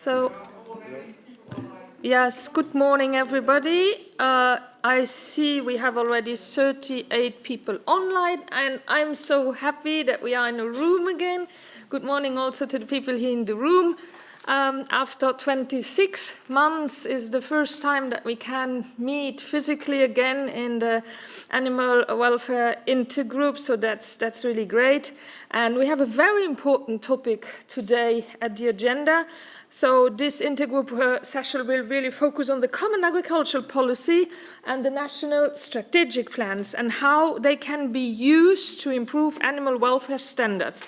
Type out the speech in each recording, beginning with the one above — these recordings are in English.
So, yes, good morning, everybody. I see we have already 38 people online, and I'm so happy that we are in a room again. Good morning also to the people here in the room. After 26 months is the first time that we can meet physically again in the animal welfare intergroup, so that's really great. And we have a very important topic today at the agenda. So this intergroup session will really focus on the common agricultural policy and the national strategic plans and how they can be used to improve animal welfare standards.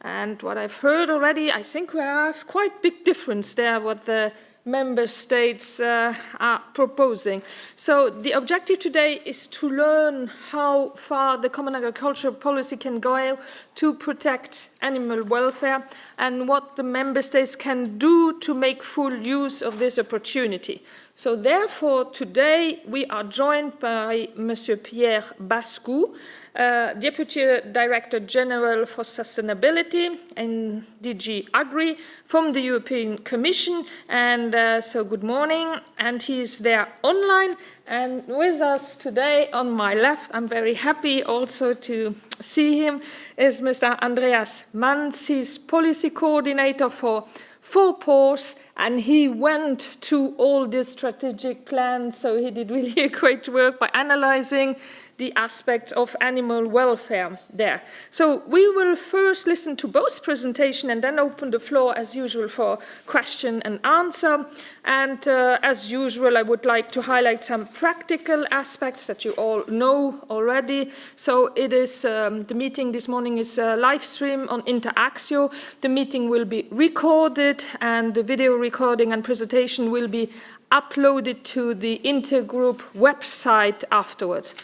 And what I've heard already, I think we have quite big difference there what the member states are proposing. So the objective today is to learn how far the common agricultural policy can go to protect animal welfare and what the member states can do to make full use of this opportunity. So therefore, today we are joined by Monsieur Pierre Bascou, Deputy Director General for Sustainability in DG Agri from the European Commission. And so good morning. And he's there online. And with us today on my left, I'm very happy also to see him, is Mr. Andreas Manz. He's Policy Coordinator for PAWS, and he went to all the strategic plans, so he did really a great work by analyzing the aspects of animal welfare there. So we will first listen to both presentations and then open the floor as usual for question and answer. And as usual, I would like to highlight some practical aspects that you all know already. So it is, the meeting this morning is live stream on Interaxio. The meeting will be recorded and the video recording and presentation will be uploaded to the intergroup website afterwards.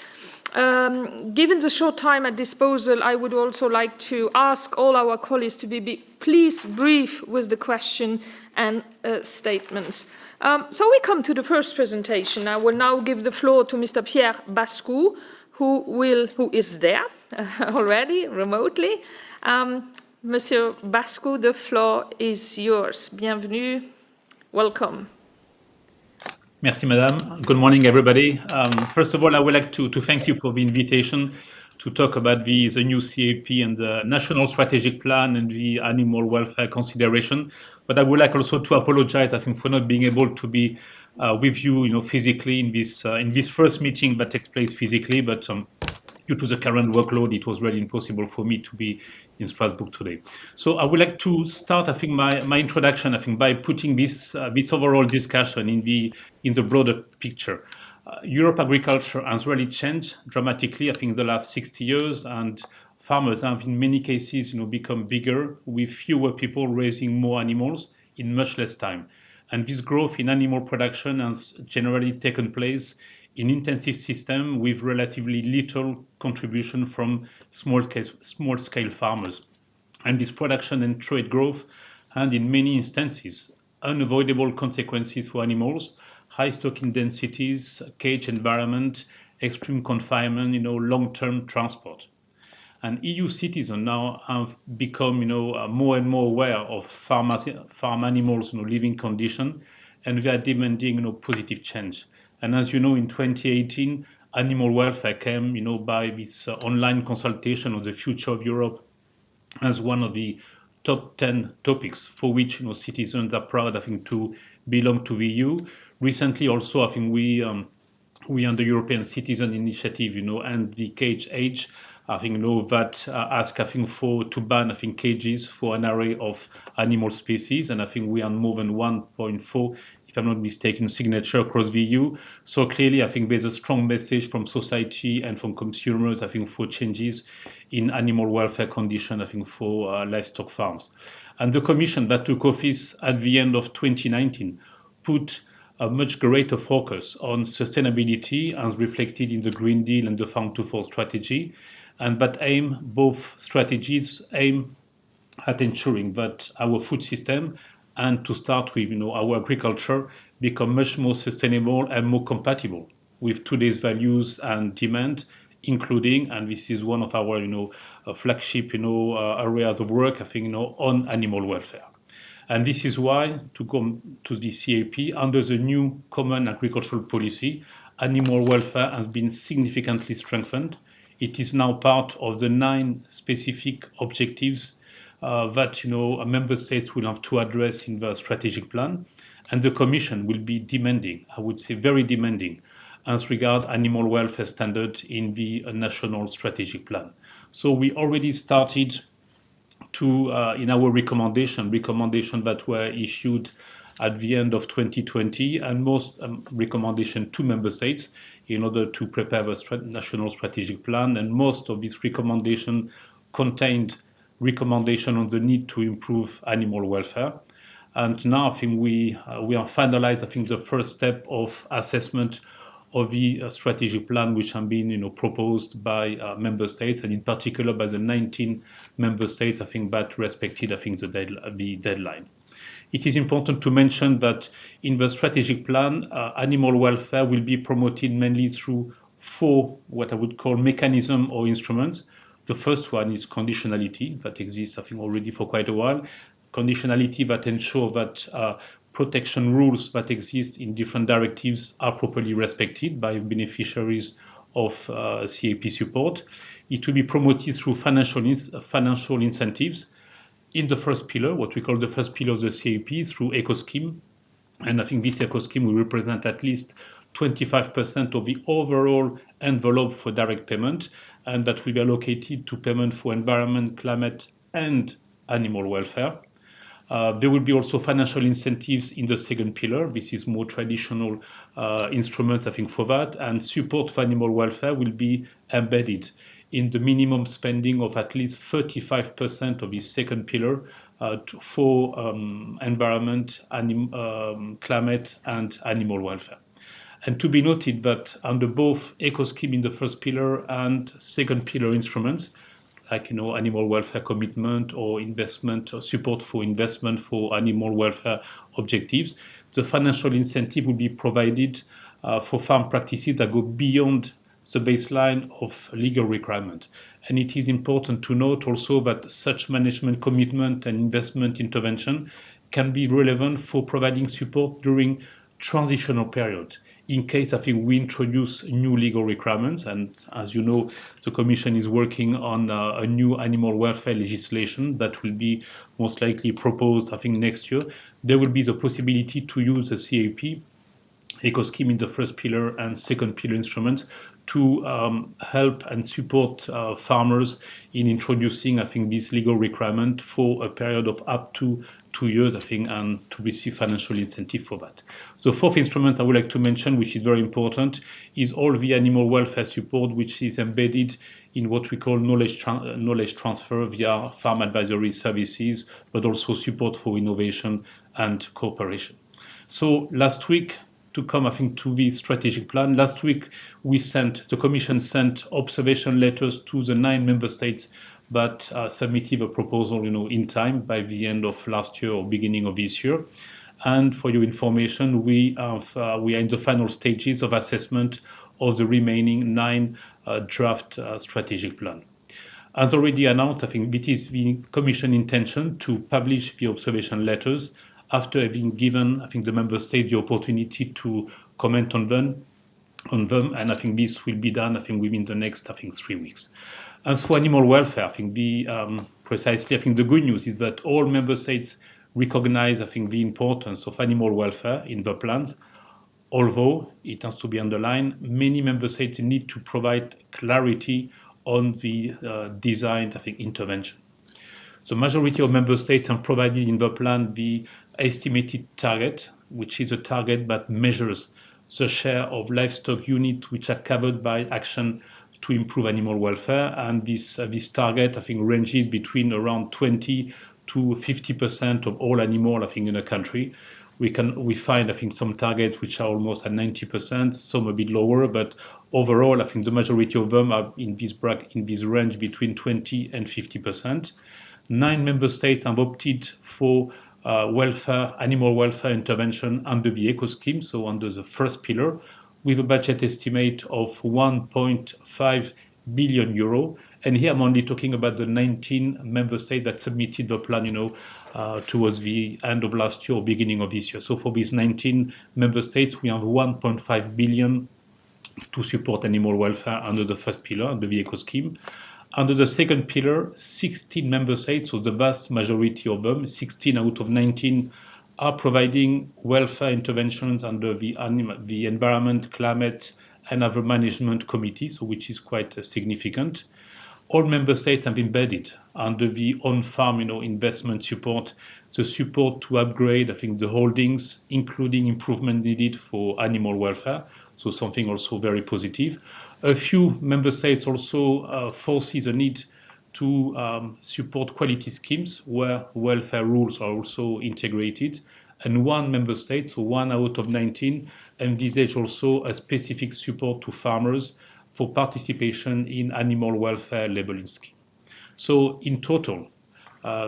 Given the short time at disposal, I would also like to ask all our colleagues to be please brief with the question and statements. So we come to the first presentation. I will now give the floor to Mr. Pierre Bascou, who is there already remotely. Monsieur Bascou, the floor is yours. Bienvenue. Welcome. Merci, Madame. Good morning, everybody. First of all, I would like to thank you for the invitation to talk about the new CAP and the National Strategic Plan and the animal welfare consideration. But I would like also to apologize, I think, for not being able to be with you, physically in this first meeting that takes place physically. But due to the current workload, it was really impossible for me to be in Strasbourg today. So I would like to start, I think, my introduction, I think, by putting this overall discussion in the broader picture. Europe agriculture has really changed dramatically, I think, in the last 60 years, and farmers have, in many cases, become bigger with fewer people raising more animals in much less time. And this growth in animal production has generally taken place in intensive systems with relatively little contribution from small-scale farmers. And this production and trade growth had, in many instances, unavoidable consequences for animals: high stocking densities, cage environment, extreme confinement, long-term transport. And EU citizens now have become, more and more aware of farm animals' living condition, and they are demanding, positive change. And as you know, in 2018, animal welfare came, by this online consultation on the future of Europe as one of the top 10 topics for which, citizens are proud, I think, to belong to the EU. Recently, also, I think we on the European Citizen Initiative, and the cage age, I think, that ask, I think, to ban, I think, cages for an array of animal species, and I think we are more than 1.4, if I'm not mistaken, signature across the EU. So clearly, I think there's a strong message from society and from consumers, I think, for changes in animal welfare condition, I think, for livestock farms. And the Commission that took office at the end of 2019 put a much greater focus on sustainability as reflected in the Green Deal and the Farm to Fork strategy. And that both strategies aim at ensuring that our food system, and to start with, our agriculture, become much more sustainable and more compatible with today's values and demand, including, and this is one of our, flagship, areas of work, I think, on animal welfare. And this is why, to come to the CAP, under the new Common Agricultural Policy, animal welfare has been significantly strengthened. It is now part of the 9 specific objectives that member states will have to address in the strategic plan, and the Commission will be demanding, I would say very demanding, as regards animal welfare standards in the national strategic plan. So we already started to, in our recommendation that were issued at the end of 2020, and most recommendation to member states in order to prepare the national strategic plan, and most of these recommendations contained recommendation on the need to improve animal welfare. And now I think we are finalized, I think, the first step of assessment of the strategic plan, which have been proposed by member states, and in particular by the 19 member states, I think, that respected, I think, the deadline. It is important to mention that in the strategic plan, animal welfare will be promoted mainly through 4 what I would call mechanisms or instruments. The first one is conditionality, that exists, I think, already for quite a while. Conditionality that ensure that protection rules that exist in different directives are properly respected by beneficiaries of CAP support. It will be promoted through financial incentives in the first pillar, what we call the first pillar of the CAP, through eco scheme. And I think this eco scheme will represent at least 25% of the overall envelope for direct payment, and that will be allocated to payment for environment, climate, and animal welfare. There will be also financial incentives in the second pillar. This is more traditional instrument, I think, for that. And support for animal welfare will be embedded in the minimum spending of at least 35% of this second pillar for environment, climate, and animal welfare. And to be noted that under both eco scheme in the first pillar and second pillar instruments, like animal welfare commitment or investment or support for investment for animal welfare objectives, the financial incentive will be provided for farm practices that go beyond the baseline of legal requirement. And it is important to note also that such management commitment and investment intervention can be relevant for providing support during transitional period, in case I think we introduce new legal requirements. And as you know, the Commission is working on a new animal welfare legislation that will be most likely proposed, I think, next year. There will be the possibility to use the CAP eco scheme in the first pillar and second pillar instruments to help and support farmers in introducing, I think, this legal requirement for a period of up to 2 years, I think, and to receive financial incentive for that. The fourth instrument I would like to mention, which is very important, is all the animal welfare support, which is embedded in what we call knowledge transfer via farm advisory services, but also support for innovation and cooperation. So last week, to come, I think, to the strategic plan. Last week, the Commission sent observation letters to the 9 member states that submitted a proposal, in time by the end of last year or beginning of this year. And for your information, we are in the final stages of assessment of the remaining 9 draft strategic plan. As already announced, I think it is the Commission intention to publish the observation letters after having given, I think, the member states the opportunity to comment on them, and I think this will be done, I think, within the next, 3 weeks. As for animal welfare, I think precisely, I think the good news is that all member states recognize, I think, the importance of animal welfare in the plans. Although it has to be underlined, many member states need to provide clarity on the designed, I think, intervention. The majority of member states have provided in the plan the estimated target, which is a target that measures the share of livestock units which are covered by action to improve animal welfare. And this target, I think, ranges between around 20 to 50% of all animals, I think, in a country. We find, I think, some targets which are almost at 90%, some a bit lower, but overall, I think the majority of them are in this range between 20 and 50%. 9 member states have opted for animal welfare intervention under the eco scheme, so under the first pillar, with a budget estimate of 1.5 billion euro. And here I'm only talking about the 19 member states that submitted the plan, towards the end of last year or beginning of this year. So for these 19 member states, we have 1.5 billion to support animal welfare under the first pillar, the vehicle scheme. Under the second pillar, 16 member states, so the vast majority of them, 16 out of 19, are providing welfare interventions under the Environment, Climate, and Other Management Committee, so which is quite significant. All member states have embedded under the on-farm, investment support, the support to upgrade, I think, the holdings, including improvement needed for animal welfare. So something also very positive. A few member states also foresee the need to support quality schemes where welfare rules are also integrated. And one member state, so 1 out of 19, envisage also a specific support to farmers for participation in animal welfare labeling scheme. So in total,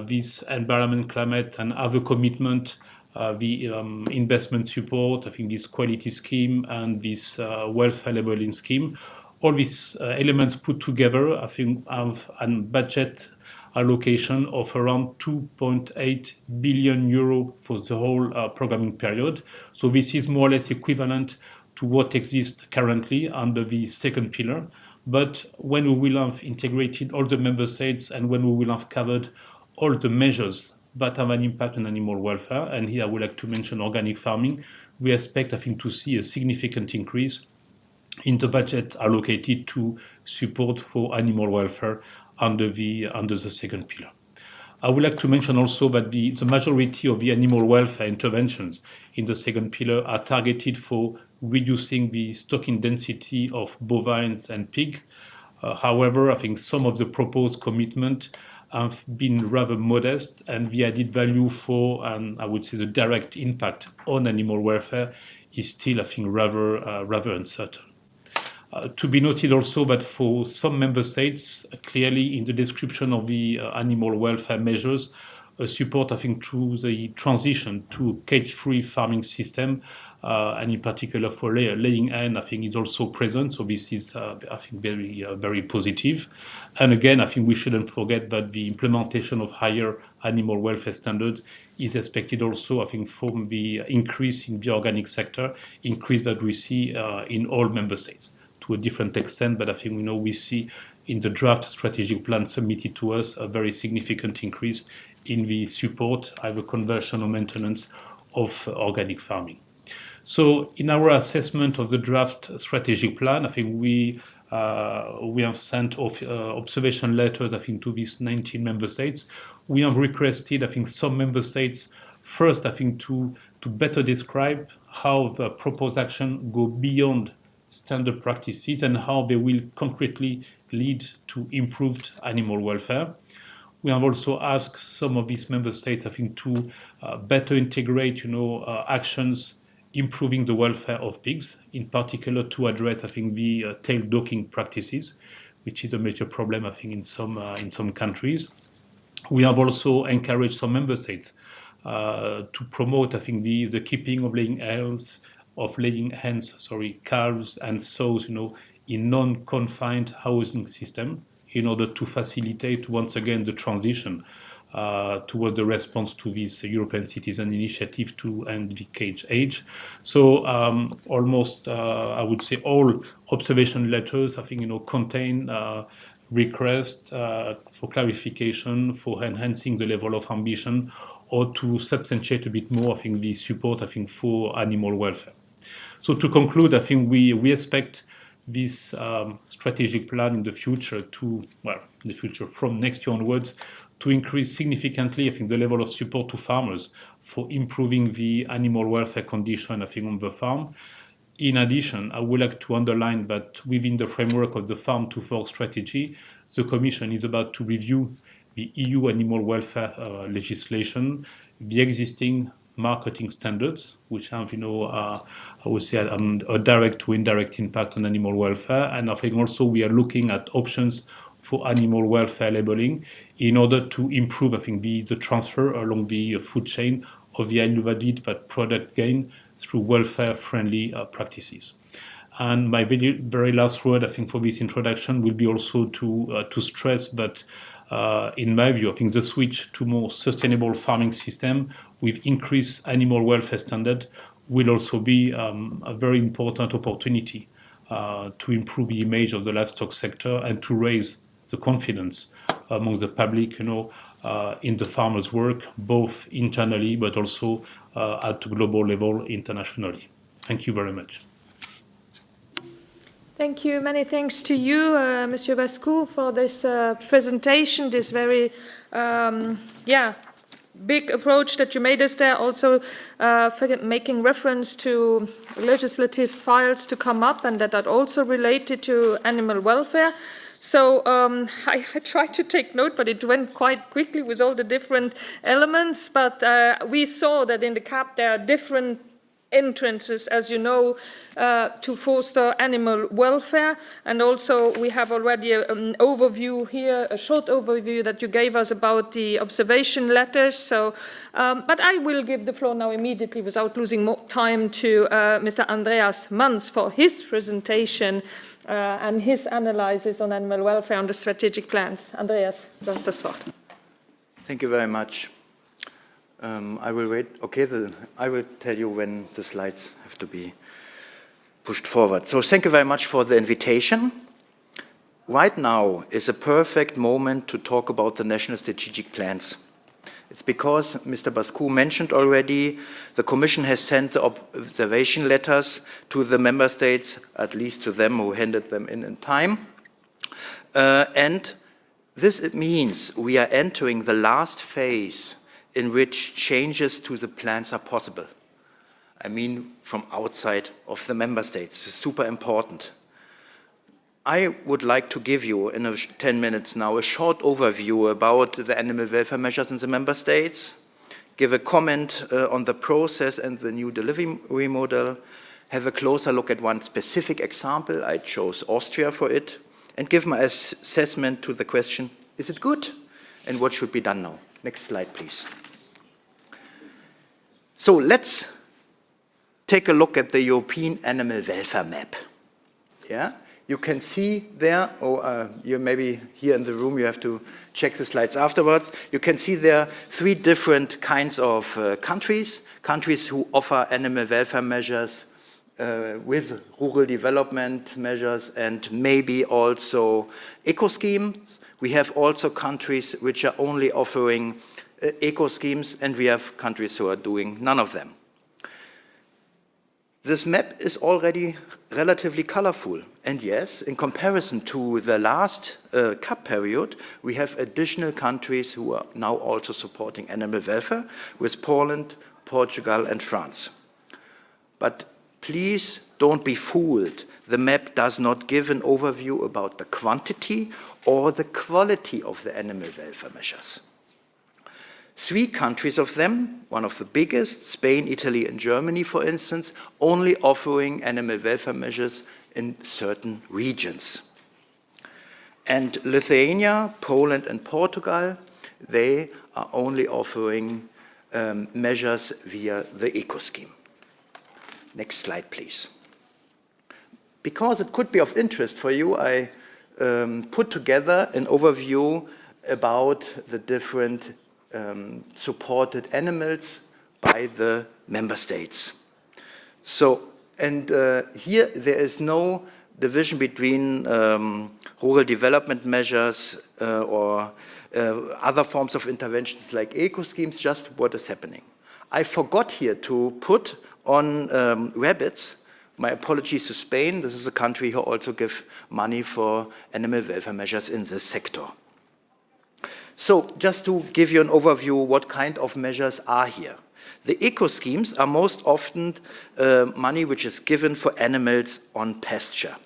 this environment, climate, and other commitment, the investment support, I think this quality scheme and this welfare labeling scheme, all these elements put together, I think have a budget allocation of around 2.8 billion euro for the whole programming period. So this is more or less equivalent to what exists currently under the second pillar. But when we will have integrated all the member states and when we will have covered all the measures that have an impact on animal welfare, and here I would like to mention organic farming, we expect, I think, to see a significant increase in the budget allocated to support for animal welfare under the second pillar. I would like to mention also that the majority of the animal welfare interventions in the second pillar are targeted for reducing the stocking density of bovines and pig. However, I think some of the proposed commitment have been rather modest, and the added value for, I would say, the direct impact on animal welfare is still, I think, rather uncertain. To be noted also that for some member states, clearly in the description of the animal welfare measures, support, I think, through the transition to a cage-free farming system, and in particular for laying hen, I think is also present. So this is, I think, very positive. And again, I think we shouldn't forget that the implementation of higher animal welfare standards is expected also, I think, from the increase in the organic sector, increase that we see in all member states. To a different extent, but I think we see in the draft strategic plan submitted to us a very significant increase in the support, either conversion or maintenance of organic farming. So in our assessment of the draft strategic plan, I think we have sent off observation letters, I think, to these 19 member states. We have requested, I think, some member states first, I think, to better describe how the proposed action go beyond standard practices and how they will concretely lead to improved animal welfare. We have also asked some of these member states, I think, to better integrate, actions improving the welfare of pigs, in particular to address, I think, the tail docking practices, which is a major problem, I think, in some countries. We have also encouraged some member states to promote, I think, the keeping of laying hens, calves and sows, in non-confined housing system in order to facilitate once again the transition toward the response to this European Citizen Initiative to end the cage age. So almost, I would say, all observation letters, I think, contain requests for clarification, for enhancing the level of ambition, or to substantiate a bit more, I think, the support, I think, for animal welfare. So to conclude, I think we expect this strategic plan in the future from next year onwards, to increase significantly, I think, the level of support to farmers for improving the animal welfare condition, I think, on the farm. In addition, I would like to underline that within the framework of the Farm to Fork strategy, the Commission is about to review the EU animal welfare legislation, the existing marketing standards, which have, I would say, a direct to indirect impact on animal welfare. And I think also we are looking at options for animal welfare labeling in order to improve, I think, the transfer along the food chain of the value added that product gain through welfare-friendly practices. And my very last word, I think, for this introduction will be also to stress that, in my view, I think the switch to more sustainable farming system with increased animal welfare standard will also be a very important opportunity to improve the image of the livestock sector and to raise the confidence among the public, in the farmers' work, both internally but also at global level internationally. Thank you very much. Thank you. Many thanks to you, Monsieur Bascou, for this presentation, this very, big approach that you made us there, also making reference to legislative files to come up and that are also related to animal welfare. So I tried to take note, but it went quite quickly with all the different elements. But we saw that in the CAP there are different entrances, as you know, to foster animal welfare. And also we have already an overview here, a short overview that you gave us about the observation letters. So, but I will give the floor now immediately without losing more time to Mr. Andreas Manz for his presentation and his analysis on animal welfare on the strategic plans. Andreas, du hast das Wort. Thank you very much. I will wait. Okay, I will tell you when the slides have to be pushed forward. So thank you very much for the invitation. Right now is a perfect moment to talk about the national strategic plans. It's because Mr. Bascou mentioned already, the Commission has sent the observation letters to the member states, at least to them who handed them in time. And this it means we are entering the last phase in which changes to the plans are possible. I mean, from outside of the member states. It's super important. I would like to give you, in 10 minutes now, a short overview about the animal welfare measures in the member states, give a comment on the process and the new delivery model, have a closer look at one specific example, I chose Austria for it, and give my assessment to the question, is it good? And what should be done now? Next slide, please. So let's take a look at the European animal welfare map. Yeah, you can see there, you maybe here in the room, you have to check the slides afterwards. You can see there 3 different kinds of countries who offer animal welfare measures with rural development measures and maybe also eco schemes. We have also countries which are only offering eco schemes, and we have countries who are doing none of them. This map is already relatively colorful, and yes, in comparison to the last CAP period, we have additional countries who are now also supporting animal welfare, with Poland, Portugal, and France. But please don't be fooled. The map does not give an overview about the quantity or the quality of the animal welfare measures. 3 countries of them, one of the biggest, Spain, Italy, and Germany, for instance, only offering animal welfare measures in certain regions. And Lithuania, Poland, and Portugal, they are only offering measures via the eco scheme. Next slide, please. Because it could be of interest for you, I put together an overview about the different supported animals by the member states. So, and here there is no division between rural development measures or other forms of interventions like eco schemes, just what is happening. I forgot here to put on rabbits. My apologies to Spain. This is a country who also gives money for animal welfare measures in this sector. So just to give you an overview, what kind of measures are here. The eco schemes are most often money which is given for animals on pasture.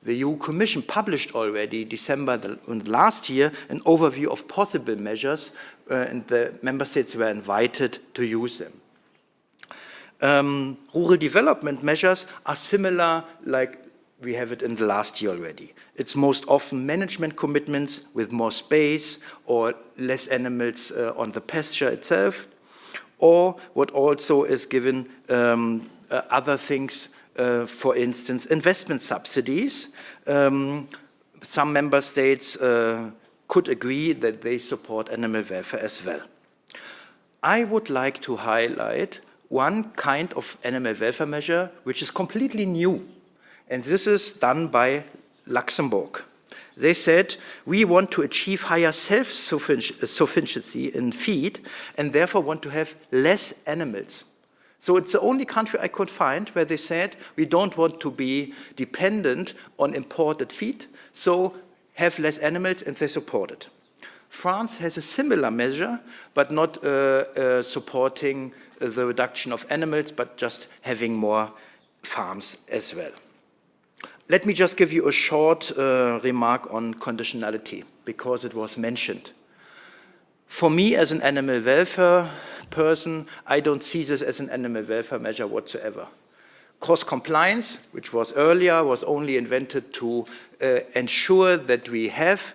The EU Commission published already December last year an overview of possible measures, and the member states were invited to use them. Rural development measures are similar, like we have it in the last year already. It's most often management commitments with more space or less animals on the pasture itself, or what also is given other things for instance, investment subsidies. Some member states could agree that they support animal welfare as well. I would like to highlight one kind of animal welfare measure which is completely new, and this is done by Luxembourg. They said, we want to achieve higher self-sufficiency in feed and therefore want to have less animals. So it's the only country I could find where they said, we don't want to be dependent on imported feed, so have less animals, and they support it. France has a similar measure, but not supporting the reduction of animals, but just having more farms as well. Let me just give you a short remark on conditionality, because it was mentioned. For me, as an animal welfare person, I don't see this as an animal welfare measure whatsoever. Cost compliance, which was earlier, was only invented to ensure that we have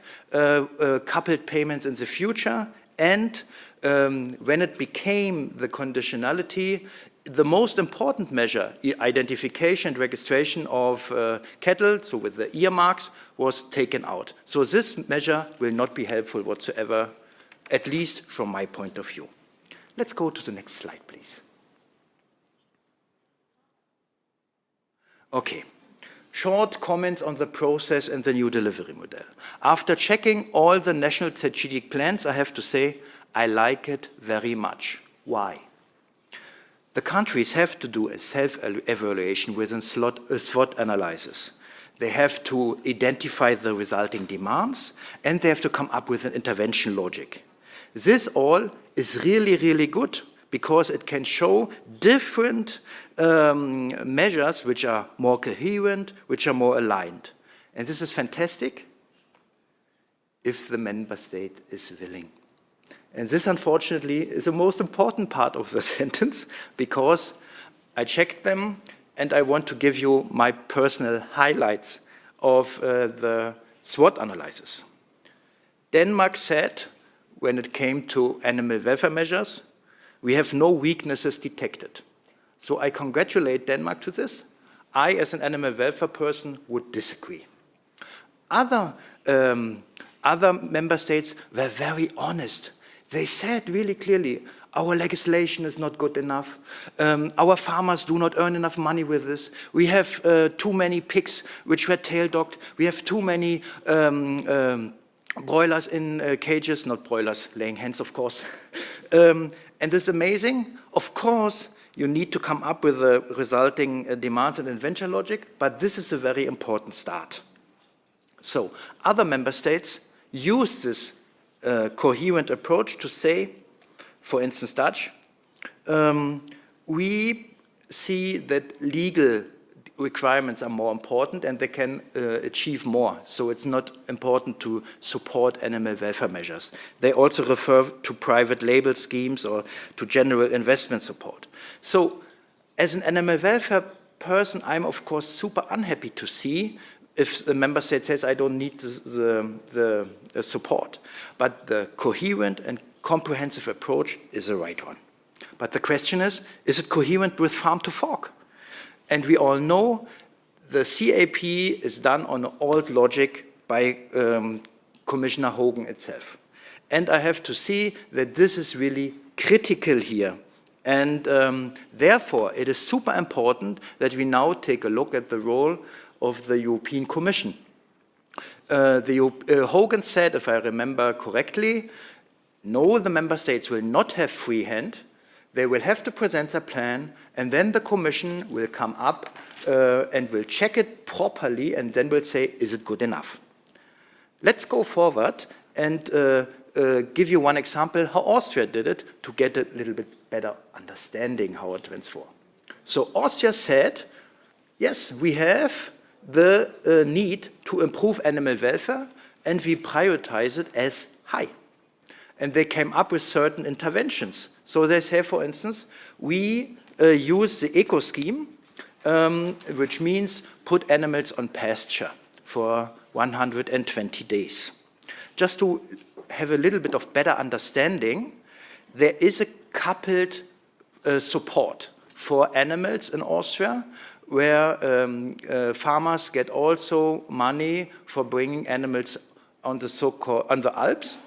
coupled payments in the future. And when it became the conditionality, the most important measure, identification and registration of cattle, so with the earmarks, was taken out. So this measure will not be helpful whatsoever, at least from my point of view. Let's go to the next slide, please. Okay, short comments on the process and the new delivery model. After checking all the national strategic plans, I have to say, I like it very much. Why? The countries have to do a self-evaluation with a SWOT analysis. They have to identify the resulting demands, and they have to come up with an intervention logic. This all is really, really good, because it can show different measures which are more coherent, which are more aligned. And this is fantastic if the member state is willing. And this, unfortunately, is the most important part of the sentence, because I checked them and I want to give you my personal highlights of the SWOT analysis. Denmark said, when it came to animal welfare measures, we have no weaknesses detected. So I congratulate Denmark to this. I, as an animal welfare person, would disagree. Other member states were very honest. They said really clearly, our legislation is not good enough. Our farmers do not earn enough money with this. We have too many pigs which were tail-docked. We have too many broilers in cages, not broilers, laying hens, of course. And this is amazing. Of course, you need to come up with the resulting demands and intervention logic, but this is a very important start. So other member states use this coherent approach to say, for instance, Dutch, we see that legal requirements are more important and they can achieve more. So it's not important to support animal welfare measures. They also refer to private label schemes or to general investment support. So as an animal welfare person, I'm of course super unhappy to see if the member state says, I don't need the support. But the coherent and comprehensive approach is the right one. But the question is it coherent with farm to fork? And we all know the CAP is done on old logic by Commissioner Hogan itself. And I have to see that this is really critical here. And therefore, it is super important that we now take a look at the role of the European Commission. Hogan said, if I remember correctly, no, the member states will not have free hand. They will have to present a plan, and then the Commission will come up and will check it properly, and then will say, is it good enough? Let's go forward and give you one example how Austria did it to get a little bit better understanding how it went for. So Austria said, yes, we have the need to improve animal welfare, and we prioritize it as high. And they came up with certain interventions. So they say, for instance, we use the eco scheme, which means put animals on pasture for 120 days. Just to have a little bit of better understanding, there is a coupled support for animals in Austria, where farmers get also money for bringing animals on the so-called on the Alps,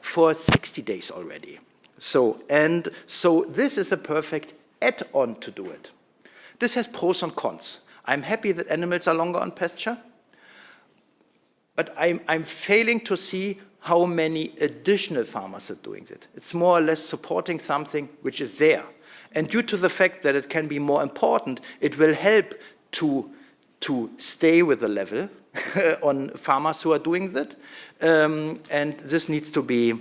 for 60 days already. So this is a perfect add-on to do it. This has pros and cons. I'm happy that animals are longer on pasture, but I'm failing to see how many additional farmers are doing it. It's more or less supporting something which is there. And due to the fact that it can be more important, it will help to stay with the level on farmers who are doing that. And this needs to be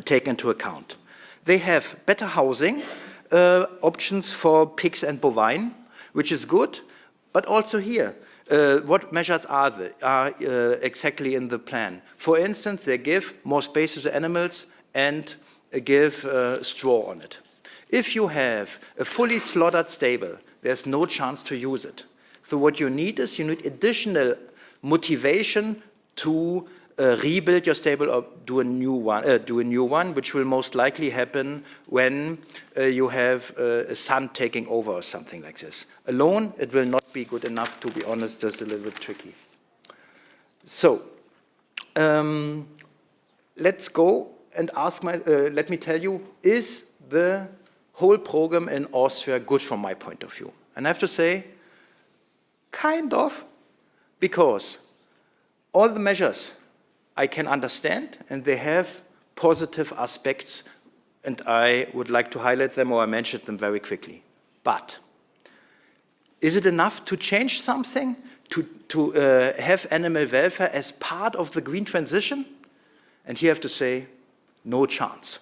taken into account. They have better housing options for pigs and bovine, which is good, but also here, what measures are exactly in the plan? For instance, they give more space to the animals and give straw on it. If you have a fully slaughtered stable, there's no chance to use it. So what you need is additional motivation to rebuild your stable or do a new one, which will most likely happen when you have a son taking over or something like this. Alone, it will not be good enough, to be honest. That's a little bit tricky. So let's go and ask let me tell you, is the whole program in Austria good from my point of view? And I have to say, kind of, because all the measures I can understand, and they have positive aspects, and I would like to highlight them, or I mentioned them very quickly. But is it enough to change something, to have animal welfare as part of the green transition? And here I have to say, no chance.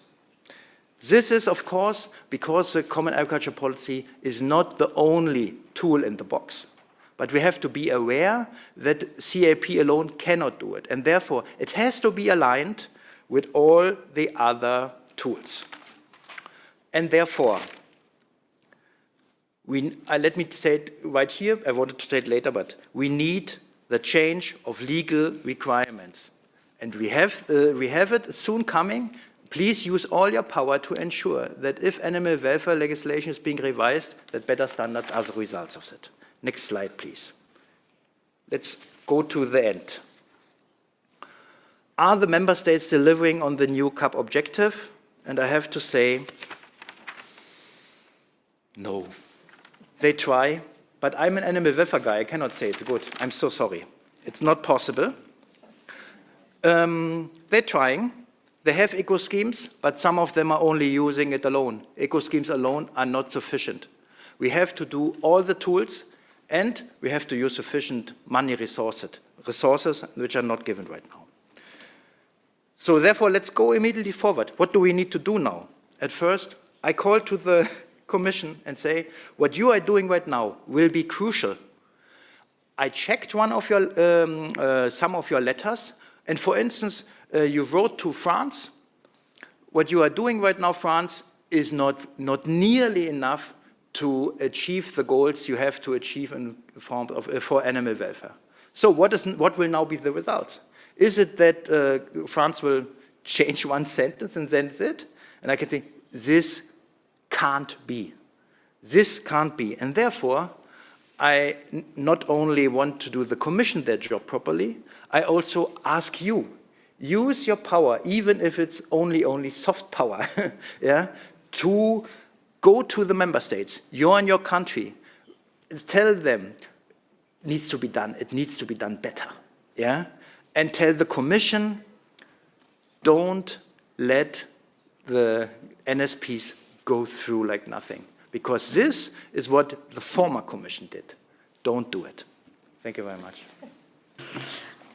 This is, of course, because the Common Agricultural Policy is not the only tool in the box. But we have to be aware that CAP alone cannot do it. And therefore, it has to be aligned with all the other tools. And therefore, let me say it right here. I wanted to say it later, but we need the change of legal requirements. And we have it soon coming. Please use all your power to ensure that if animal welfare legislation is being revised, that better standards are the results of it. Next slide, please. Let's go to the end. Are the member states delivering on the new CAP objective? And I have to say, no. They try, but I'm an animal welfare guy. I cannot say it's good. I'm so sorry. It's not possible. They're trying. They have eco schemes, but some of them are only using it alone. Eco schemes alone are not sufficient. We have to do all the tools, and we have to use sufficient money resources which are not given right now. So therefore, let's go immediately forward. What do we need to do now? At first, I call to the Commission and say, what you are doing right now will be crucial. I checked some of your letters, and for instance, you wrote to France. What you are doing right now, France, is not nearly enough to achieve the goals you have to achieve in form of, for animal welfare. So what will now be the results? Is it that France will change one sentence and then that's it? And I can say, this can't be. This can't be. And therefore, I not only want to do the Commission their job properly, I also ask you, use your power, even if it's only soft power, yeah, to go to the member states. You're in your country. Tell them it needs to be done. It needs to be done better. Yeah? And tell the Commission, don't let the NSPs go through like nothing. Because this is what the former Commission did. Don't do it. Thank you very much.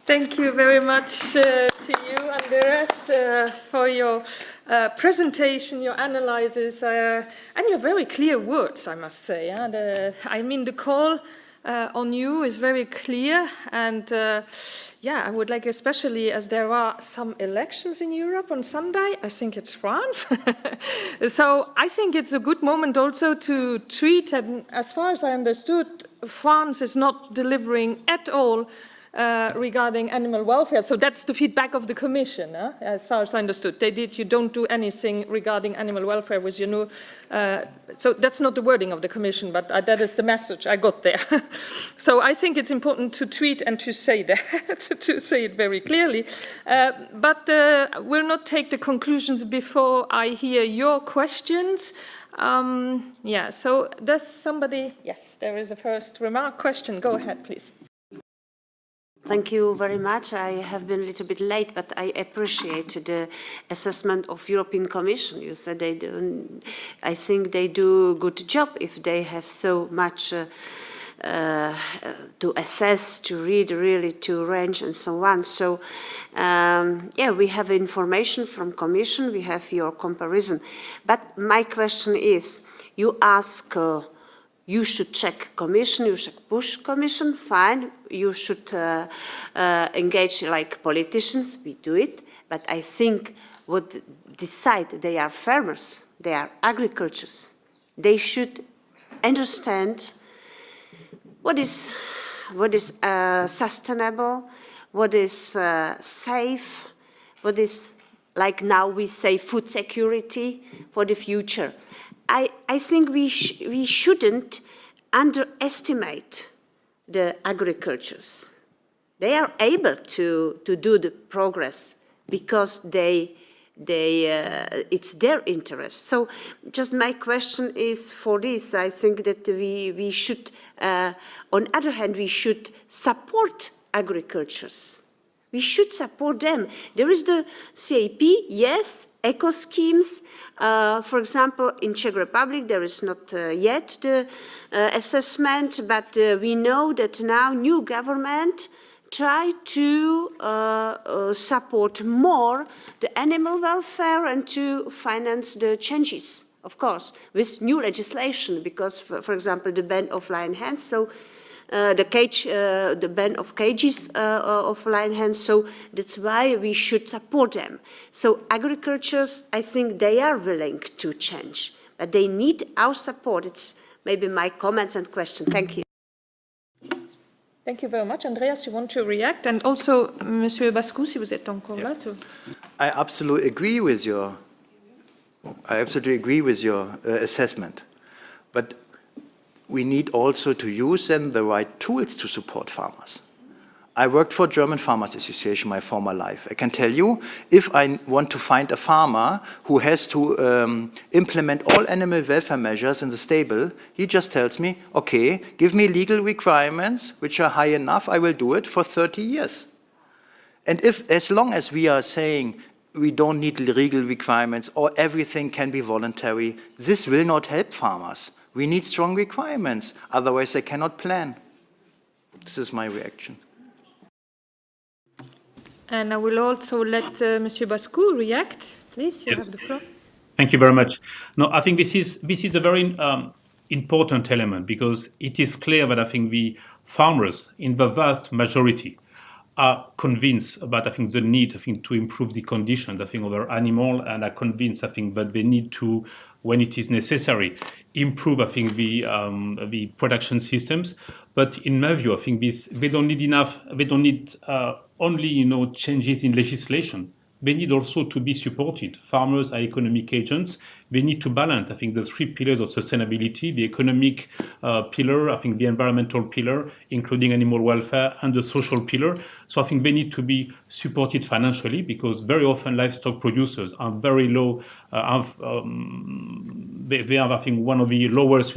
Thank you very much to you, Andreas, for your presentation, your analysis, and your very clear words, I must say. I mean, the call on you is very clear, and yeah, I would like, especially as there are some elections in Europe on Sunday, I think it's France. So I think it's a good moment also to treat, and as far as I understood, France is not delivering at all regarding animal welfare. So that's the feedback of the Commission, as far as I understood. You don't do anything regarding animal welfare with your new, so that's not the wording of the Commission, but that is the message I got there. So I think it's important to tweet and to say that, to say it very clearly. But we'll not take the conclusions before I hear your questions. Yeah, so does somebody, yes, there is a first remark, question, go ahead, please. Thank you very much. I have been a little bit late, but I appreciate the assessment of European Commission. You said they do, I think they do a good job if they have so much to assess, to read, really to arrange and so on. So, yeah, we have information from Commission, we have your comparison. But my question is, you ask you should check Commission, you should push Commission, fine. You should engage like politicians, we do it. But I think what decide, they are farmers, they are agriculturists. They should understand what is sustainable, what is safe, what is, like now we say, food security for the future. I think we shouldn't underestimate the agriculturists. They are able to do the progress because it's their interest. So just my question is for this, I think that we should, on the other hand, we should support agriculturists. We should support them. There is the CAP, yes, eco schemes. For example, in Czech Republic, there is not yet the assessment, but we know that now new government try to support more the animal welfare and to finance the changes, of course, with new legislation, because, for example, the ban of lion hens, so the ban of cages of lion hens, so that's why we should support them. So agriculturists, I think they are willing to change, but they need our support. It's maybe my comments and question. Thank you. Thank you very much. Andreas, you want to react? And also, Monsieur Bascou, si vous êtes encore là. So. I absolutely agree with your assessment. But we need also to use then the right tools to support farmers. I worked for German Farmers Association my former life. I can tell you, if I want to find a farmer who has to implement all animal welfare measures in the stable, he just tells me, okay, give me legal requirements which are high enough, I will do it for 30 years. And as long as we are saying we don't need legal requirements or everything can be voluntary, this will not help farmers. We need strong requirements, otherwise they cannot plan. This is my reaction. And I will also let Monsieur Bascou react. Please, you Yes. have the floor. Thank you very much. No, I think this is a very important element, because it is clear that I think the farmers, in the vast majority, are convinced about, I think, the need, I think, to improve the conditions, I think, of their animal, and are convinced, I think, that they need to, when it is necessary, improve, I think, the production systems. But in my view, I think they don't need enough. They don't need only, changes in legislation. They need also to be supported. Farmers are economic agents. They need to balance, I think, the three pillars of sustainability: the economic pillar, I think the environmental pillar, including animal welfare, and the social pillar. So I think they need to be supported financially, because very often livestock producers are very low. They have, I think, one of the lowest,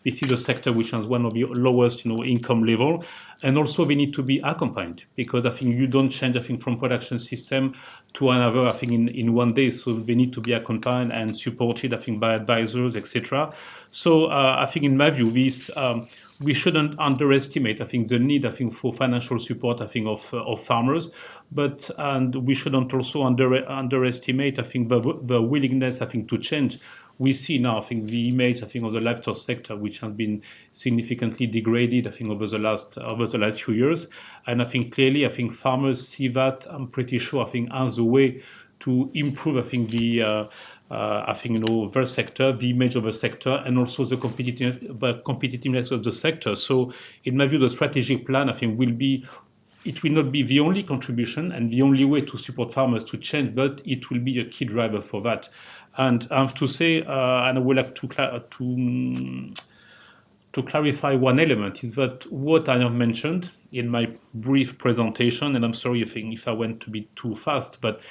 this is a sector which has one of the lowest, income level. And also they need to be accompanied, because I think you don't change, I think, from production system to another, I think, in one day. So they need to be accompanied and supported, I think, by advisors, etc. So I think, in my view, we shouldn't underestimate, I think, the need, I think, for financial support, I think, of farmers, and we shouldn't also underestimate, I think, the willingness, I think, to change. We see now, I think, the image, I think, of the livestock sector, which has been significantly degraded, I think, over the last few years. And I think clearly, I think farmers see that, I'm pretty sure, I think, as a way to improve, I think, their sector, the image of the sector, and also the competitiveness of the sector. So in my view, the strategic plan, I think, will be it will not be the only contribution and the only way to support farmers to change, but it will be a key driver for that. And I have to say, and I would like to clarify one element, is that what I have mentioned in my brief presentation, and I'm sorry if I went a bit too fast, but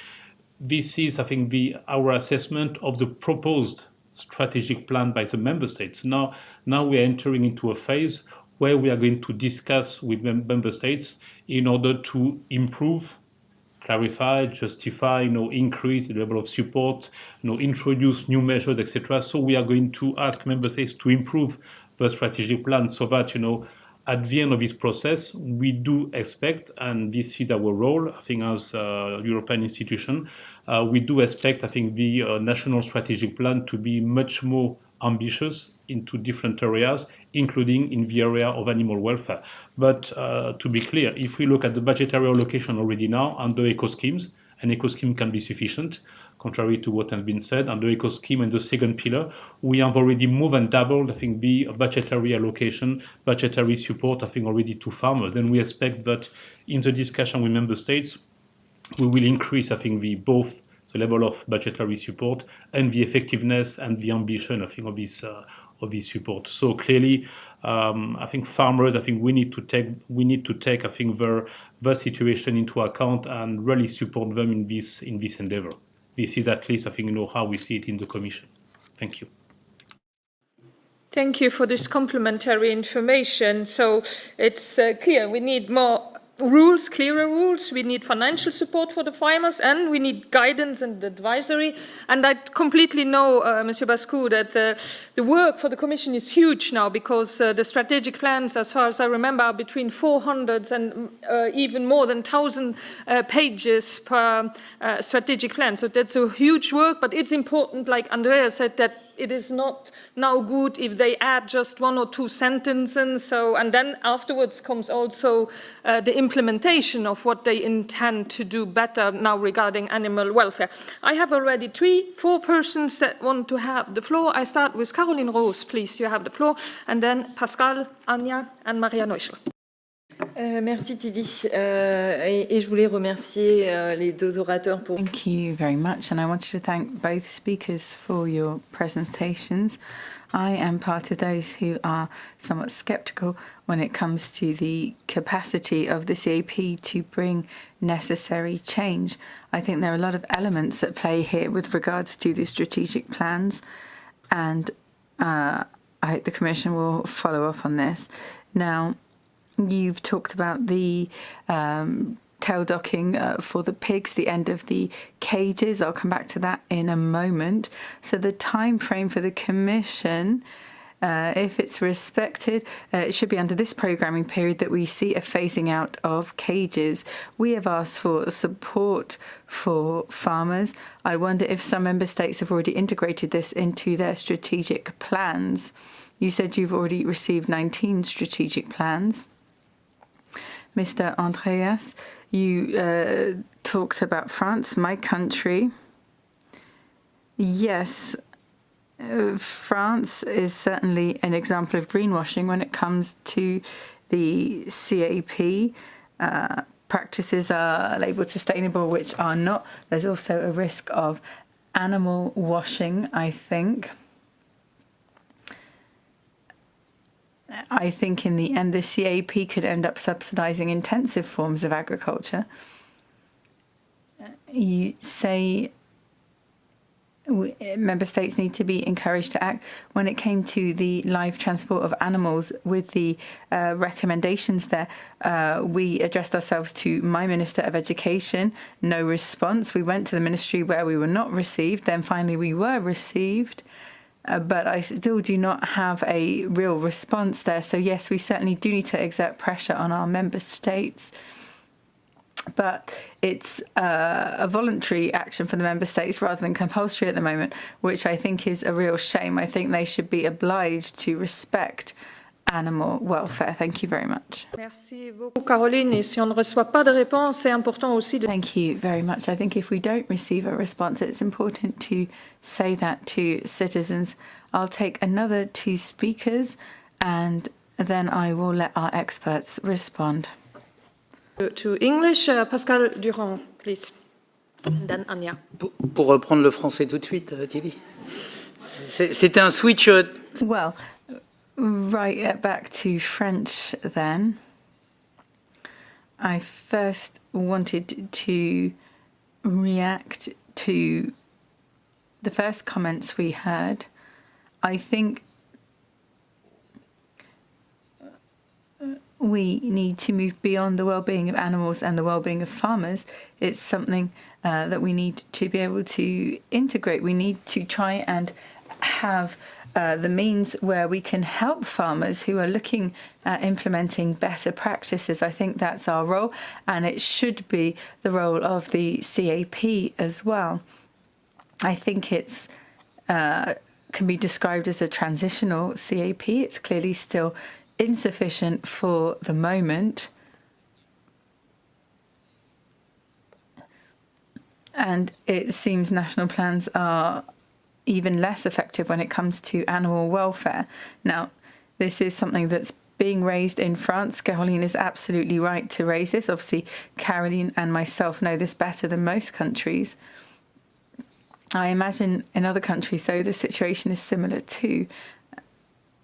this is, I think, our assessment of the proposed strategic plan by the member states. Now we are entering into a phase where we are going to discuss with member states in order to improve, clarify, justify, increase the level of support, introduce new measures, etc. So we are going to ask member states to improve the strategic plan so that, at the end of this process, we do expect, and this is our role, I think, as a European institution, we do expect, I think, the national strategic plan to be much more ambitious into different areas, including in the area of animal welfare. But to be clear, if we look at the budgetary allocation already now under eco schemes, an eco scheme can be sufficient, contrary to what has been said. Under eco scheme and the second pillar, we have already more than doubled, I think, the budgetary allocation, budgetary support, I think, already to farmers. And we expect that in the discussion with member states, we will increase, I think, both the level of budgetary support and the effectiveness and the ambition, I think, of this support. So clearly, I think farmers, I think we need to take, I think, their situation into account and really support them in this endeavor. This is at least, I think, how we see it in the Commission. Thank you. Thank you for this complementary information. So it's clear we need more rules, clearer rules. We need financial support for the farmers, and we need guidance and advisory. And I completely know, Monsieur Bascu, that the work for the Commission is huge now, because the strategic plans, as far as I remember, are between 400 and even more than 1,000 pages per strategic plan. So that's a huge work, but it's important, like Andrea said, that it is not now good if they add just one or two sentences. So, and then afterwards comes also the implementation of what they intend to do better now regarding animal welfare. I have already 3-4 persons that want to have the floor. I start with Caroline Rose, please, you have the floor, and then Pascal, Anja, and Maria Neuschel. Merci Tilly, et je voulais remercier les deux orateurs pour. Thank you very much, and I wanted to thank both speakers for your presentations. I am part of those who are somewhat sceptical when it comes to the capacity of the CAP to bring necessary change. I think there are a lot of elements at play here with regards to the strategic plans, and I hope the Commission will follow up on this. Now, you've talked about the tail docking for the pigs, the end of the cages. I'll come back to that in a moment. So the time frame for the Commission, if it's respected, it should be under this programming period that we see a phasing out of cages. We have asked for support for farmers. I wonder if some member states have already integrated this into their strategic plans. You said you've already received 19 strategic plans. Mr. Andreas, you talked about France, my country. Yes, France is certainly an example of greenwashing when it comes to the CAP. Practices are labelled sustainable, which are not. There's also a risk of animal washing, I think. I think in the end, the CAP could end up subsidising intensive forms of agriculture. You say member states need to be encouraged to act. When it came to the live transport of animals with the recommendations there, we addressed ourselves to my Minister of Education, no response. We went to the ministry where we were not received, then finally we were received. But I still do not have a real response there. So yes, we certainly do need to exert pressure on our member states. But it's a voluntary action for the member states rather than compulsory at the moment, which I think is a real shame. I think they should be obliged to respect animal welfare. Thank you very much. Merci beaucoup, Caroline. Et si on ne reçoit pas de réponse, c'est important aussi de... Thank you very much. I think if we don't receive a response, it's important to say that to citizens. I'll take another 2 speakers, and then I will let our experts respond. To English, Pascal Durand, please. And then Anya. Pour reprendre le français tout de suite, Thierry. C'était un switch. Well, right back to French then. I first wanted to react to the first comments we heard. I think we need to move beyond the well-being of animals and the well-being of farmers. It's something that we need to be able to integrate. We need to try and have the means where we can help farmers who are looking at implementing better practices. I think that's our role, and it should be the role of the CAP as well. I think it's can be described as a transitional CAP. It's clearly still insufficient for the moment. And it seems national plans are even less effective when it comes to animal welfare. Now, this is something that's being raised in France. Caroline is absolutely right to raise this. Obviously, Caroline and myself know this better than most countries. I imagine in other countries, though, the situation is similar too.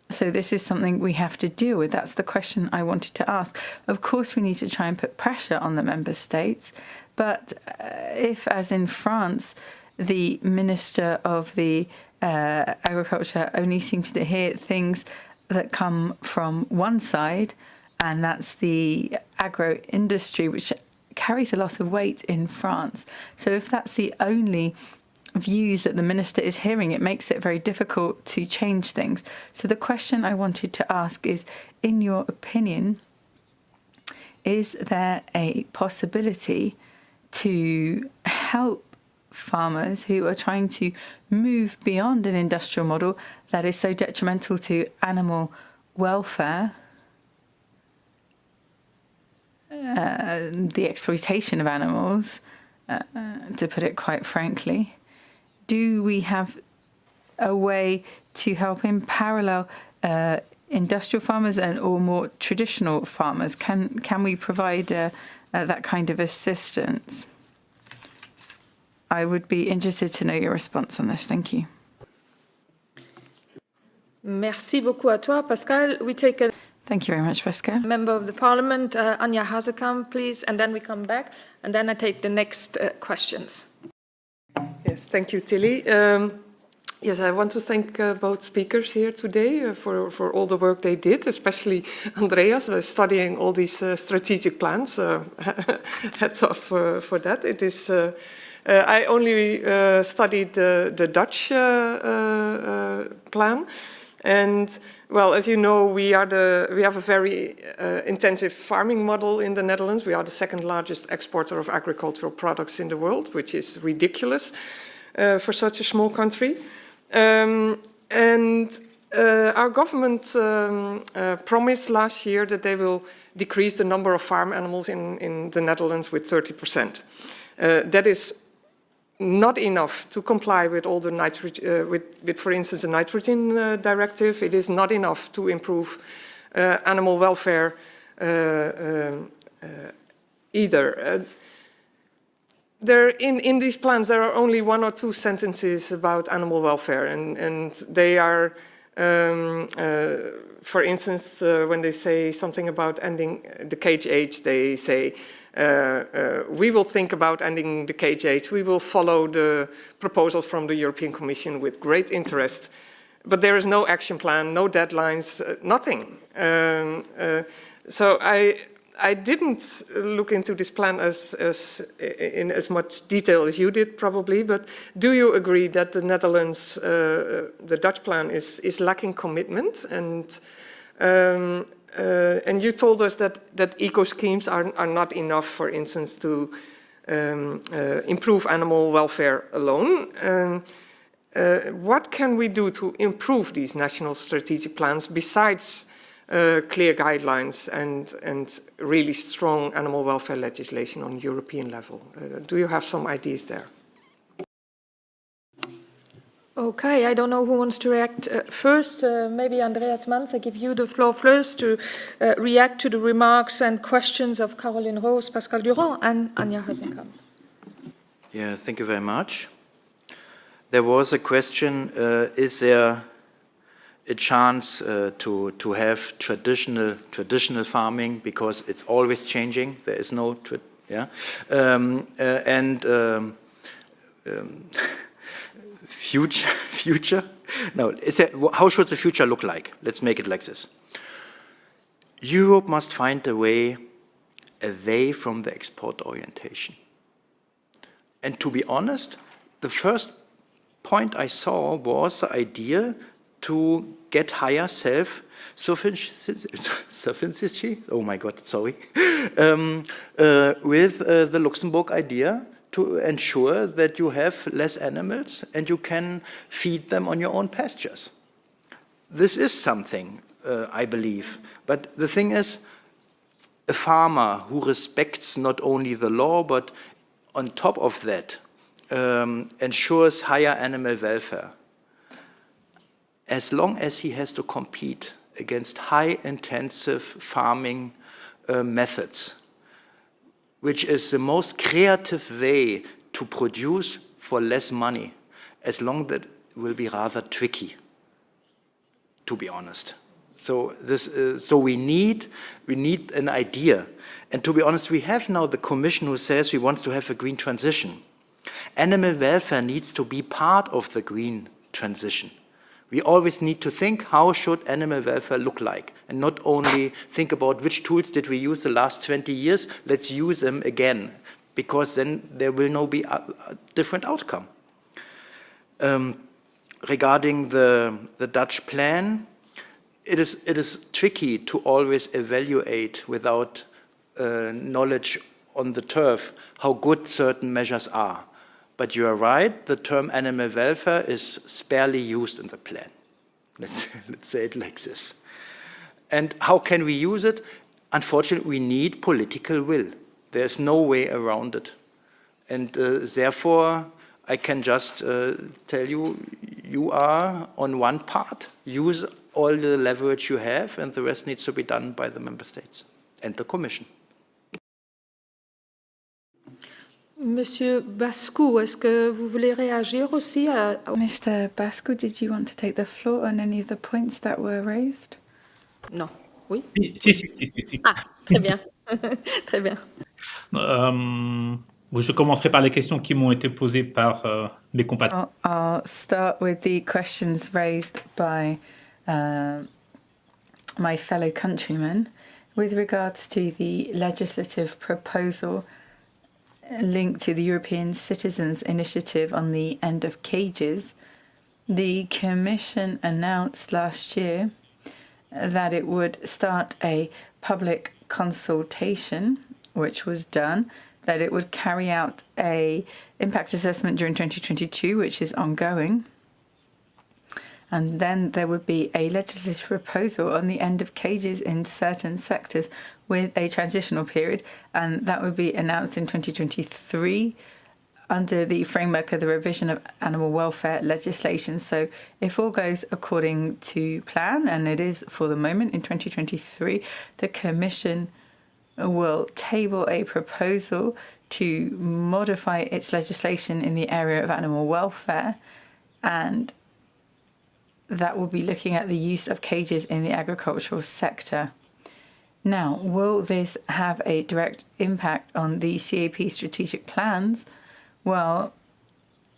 So this is something we have to deal with. That's the question I wanted to ask. Of course, we need to try and put pressure on the member states. But if, as in France, the Minister of the Agriculture only seems to hear things that come from one side, and that's the agro industry, which carries a lot of weight in France. So if that's the only views that the minister is hearing, it makes it very difficult to change things. So the question I wanted to ask is, in your opinion, is there a possibility to help farmers who are trying to move beyond an industrial model that is so detrimental to animal welfare, the exploitation of animals, to put it quite frankly? Do we have a way to help in parallel industrial farmers or more traditional farmers? Can we provide that kind of assistance? I would be interested to know your response on this. Thank you. Merci beaucoup à toi, Pascal. We take a Thank you very much, Pascal. member of the parliament, Anya Hazekamp, please, and then we come back, and then I take the next questions. Yes, thank you, Tilly. Yes, I want to thank both speakers here today for all the work they did, especially Andreas studying all these strategic plans. Hats off for that. It is. I only studied the Dutch plan, and well, as you know, we have a very intensive farming model in the Netherlands. We are the second largest exporter of agricultural products in the world, which is ridiculous for such a small country. And our government promised last year that they will decrease the number of farm animals in the Netherlands with 30%. That is not enough to comply with all the nitrogen, with, for instance, the nitrogen directive. It is not enough to improve animal welfare either. In these plans, there are only one or two sentences about animal welfare, and they are, for instance, when they say something about ending the cage age, they say, we will think about ending the cage age. We will follow the proposal from the European Commission with great interest. But there is no action plan, no deadlines, nothing. So I didn't look into this plan in as much detail as you did, probably. But do you agree that the Netherlands, the Dutch plan, is lacking commitment? And you told us that eco schemes are not enough, for instance, to improve animal welfare alone. What can we do to improve these national strategic plans besides clear guidelines and really strong animal welfare legislation on European level? Do you have some ideas there? Okay, I don't know who wants to react first. Maybe Andreas Manz, I give you the floor first to react to the remarks and questions of Caroline Rose, Pascal Durand, and Anja Hösenkamp. Yeah, thank you very much. There was a question, is there a chance to have traditional farming, because it's always changing, there is no, future? No, how should the future look like? Let's make it like this. Europe must find a way away from the export orientation. And to be honest, the first point I saw was the idea to get higher self-sufficiency, oh my God, sorry, with the Luxembourg idea to ensure that you have less animals and you can feed them on your own pastures. This is something, I believe. But the thing is, a farmer who respects not only the law, but on top of that, ensures higher animal welfare, as long as he has to compete against high-intensive farming methods, which is the most creative way to produce for less money, as long as that will be rather tricky, to be honest. So we need an idea. And to be honest, we have now the Commission who says we want to have a green transition. Animal welfare needs to be part of the green transition. We always need to think, how should animal welfare look like? And not only think about which tools did we use the last 20 years, let's use them again, because then there will now be a different outcome. Regarding the Dutch plan, it is tricky to always evaluate without knowledge on the turf how good certain measures are. But you are right, the term animal welfare is sparely used in the plan. Let's say it like this. And how can we use it? Unfortunately, we need political will. There's no way around it. And therefore, I can just tell you, you are on one part. Use all the leverage you have, and the rest needs to be done by the member states and the Commission. Monsieur Bascou, est-ce que vous voulez réagir aussi à... Mr. Basco, did you want to take the floor on any of the points that were raised? Non. Oui? Si. Ah, très bien. Très bien. Je commencerai par les questions qui m'ont été posées par mes compatriotes. I'll start with the questions raised by my fellow countrymen with regards to the legislative proposal linked to the European Citizens' Initiative on the end of cages. The Commission announced last year that it would start a public consultation, which was done, that it would carry out an impact assessment during 2022, which is ongoing. And then there would be a legislative proposal on the end of cages in certain sectors with a transitional period, and that would be announced in 2023 under the framework of the revision of animal welfare legislation. So if all goes according to plan, and it is for the moment in 2023, the Commission will table a proposal to modify its legislation in the area of animal welfare, and that will be looking at the use of cages in the agricultural sector. Now, will this have a direct impact on the CAP strategic plans? Well,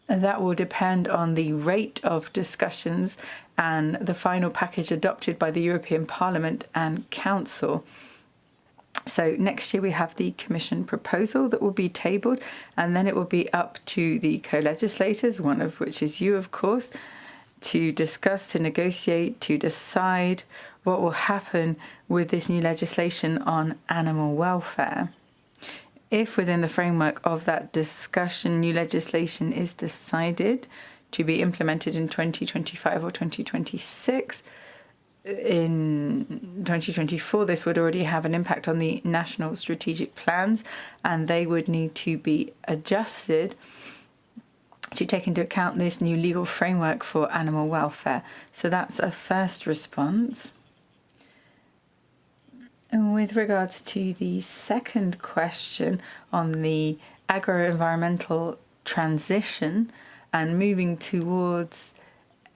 that will depend on the rate of discussions and the final package adopted by the European Parliament and Council. So next year we have the Commission proposal that will be tabled, and then it will be up to the co-legislators, one of which is you, of course, to discuss, to negotiate, to decide what will happen with this new legislation on animal welfare. If within the framework of that discussion new legislation is decided to be implemented in 2025 or 2026, in 2024 this would already have an impact on the national strategic plans, and they would need to be adjusted to take into account this new legal framework for animal welfare. So that's a first response. And with regards to the second question on the agro-environmental transition and moving towards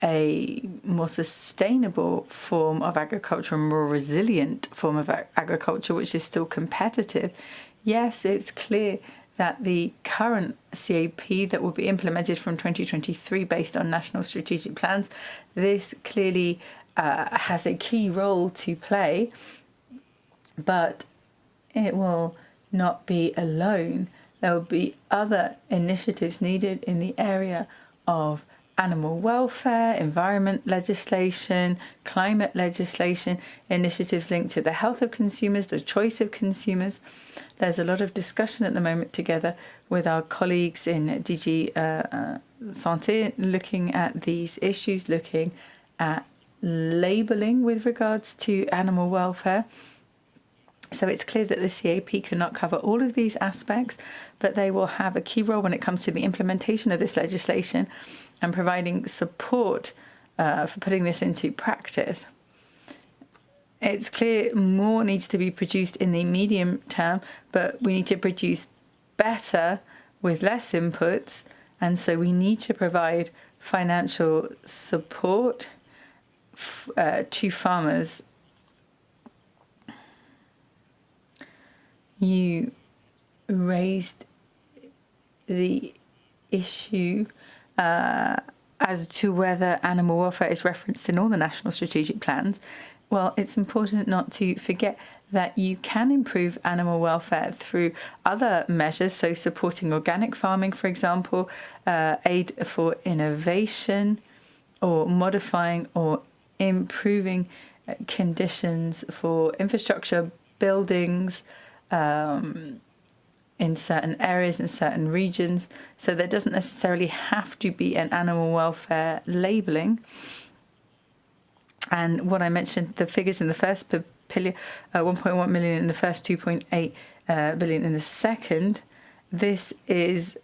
a more sustainable form of agriculture, a more resilient form of agriculture, which is still competitive, yes, it's clear that the current CAP that will be implemented from 2023 based on national strategic plans, this clearly has a key role to play, but it will not be alone. There will be other initiatives needed in the area of animal welfare, environment legislation, climate legislation, initiatives linked to the health of consumers, the choice of consumers. There's a lot of discussion at the moment together with our colleagues in DG Santé looking at these issues, looking at labelling with regards to animal welfare. So it's clear that the CAP cannot cover all of these aspects, but they will have a key role when it comes to the implementation of this legislation and providing support for putting this into practice. It's clear more needs to be produced in the medium term, but we need to produce better with less inputs, and so we need to provide financial support to farmers. You raised the issue as to whether animal welfare is referenced in all the national strategic plans. Well, it's important not to forget that you can improve animal welfare through other measures, so supporting organic farming, for example, aid for innovation, or modifying or improving conditions for infrastructure, buildings, in certain areas, in certain regions. So there doesn't necessarily have to be an animal welfare labelling. And what I mentioned, the figures in the first pillar, 1.1 million in the first, 2.8 billion in the second, this is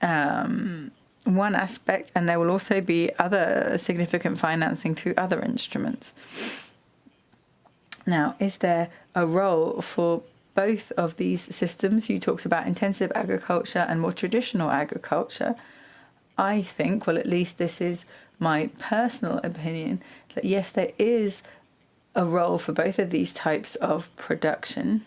one aspect, and there will also be other significant financing through other instruments. Now, is there a role for both of these systems? You talked about intensive agriculture and more traditional agriculture. I think, well, at least this is my personal opinion, that yes, there is a role for both of these types of production.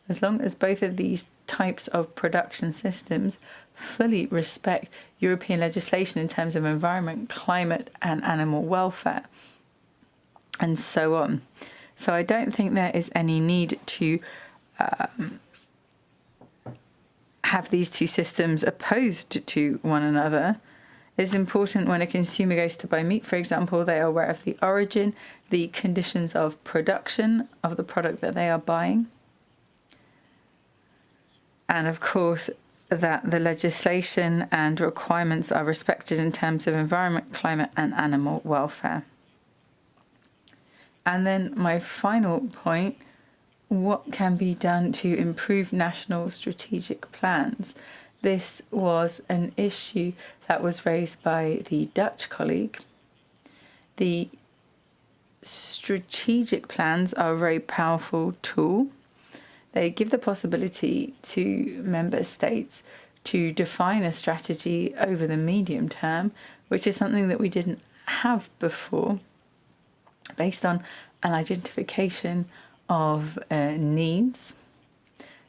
As long as both of these types of production systems fully respect European legislation in terms of environment, climate, and animal welfare, and so on. So I don't think there is any need to have these two systems opposed to one another. It's important when a consumer goes to buy meat, for example, they are aware of the origin, the conditions of production of the product that they are buying. And of course, that the legislation and requirements are respected in terms of environment, climate, and animal welfare. And then my final point, what can be done to improve national strategic plans? This was an issue that was raised by the Dutch colleague. The strategic plans are a very powerful tool. They give the possibility to member states to define a strategy over the medium term, which is something that we didn't have before, based on an identification of needs.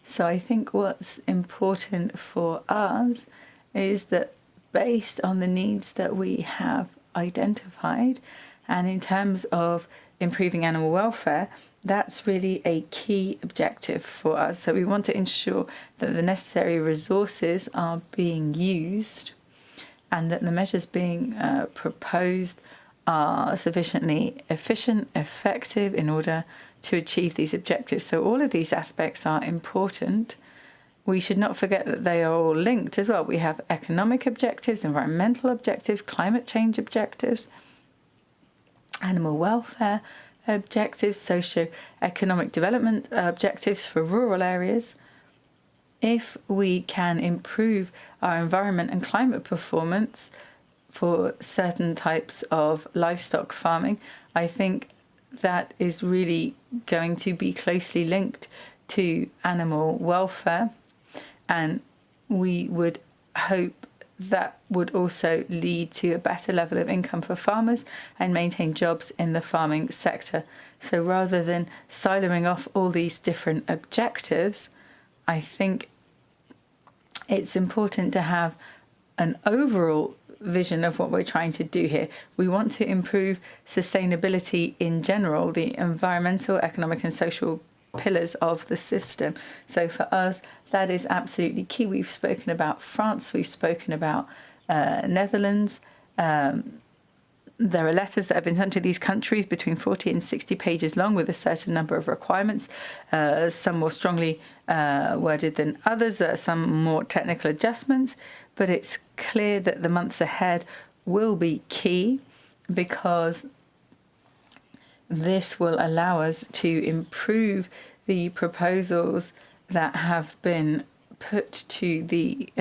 So I think what's important for us is that based on the needs that we have identified, and in terms of improving animal welfare, that's really a key objective for us. So we want to ensure that the necessary resources are being used and that the measures being proposed are sufficiently efficient, effective in order to achieve these objectives. So all of these aspects are important. We should not forget that they are all linked as well. We have economic objectives, environmental objectives, climate change objectives, animal welfare objectives, socio-economic development objectives for rural areas. if we can improve our environment and climate performance for certain types of livestock farming, I think that is really going to be closely linked to animal welfare, and we would hope that would also lead to a better level of income for farmers and maintain jobs in the farming sector. So rather than siloing off all these different objectives, I think it's important to have an overall vision of what we're trying to do here. We want to improve sustainability in general, the environmental, economic and social pillars of the system. So for us, that is absolutely key. We've spoken about France, we've spoken about Netherlands. There are letters that have been sent to these countries between 40 and 60 pages long with a certain number of requirements, some more strongly worded than others, some more technical adjustments. But it's clear that the months ahead will be key, because this will allow us to improve the proposals that have been put to the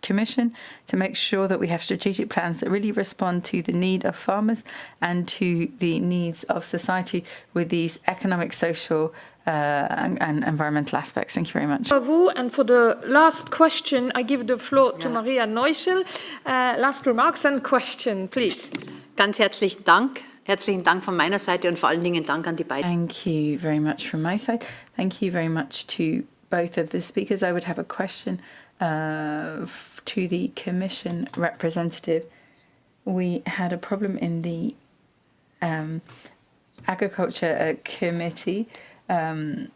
Commission, to make sure that we have strategic plans that really respond to the need of farmers and to the needs of society with these economic, social and environmental aspects. Thank you very much. And for the last question, I give the floor to Maria Neuschel. Last remarks and question, please. Ganz herzlichen Dank. Herzlichen Dank von meiner Seite und vor allen Dingen Dank an die beiden. Thank you very much from my side. Thank you very much to both of the speakers. I would have a question to the Commission representative. We had a problem in the Agriculture Committee. I'm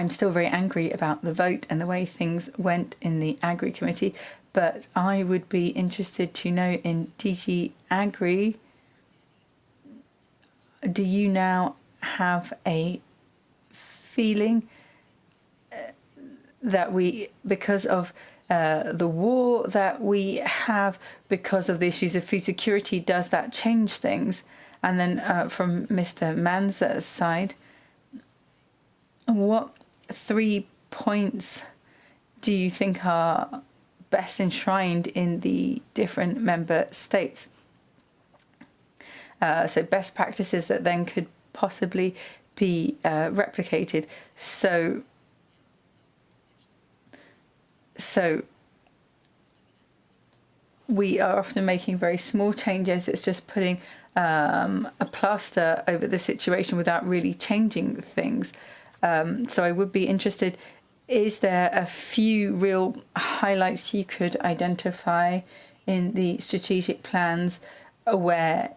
still very angry about the vote and the way things went in the Agri Committee, but I would be interested to know, in DG Agri, do you now have a feeling that we, because of the war that we have, because of the issues of food security, does that change things? And then from Mr. Mann's side, what 3 points do you think are best enshrined in the different member states? So best practices that then could possibly be replicated. So we are often making very small changes. It's just putting a plaster over the situation without really changing things. So I would be interested, is there a few real highlights you could identify in the strategic plans where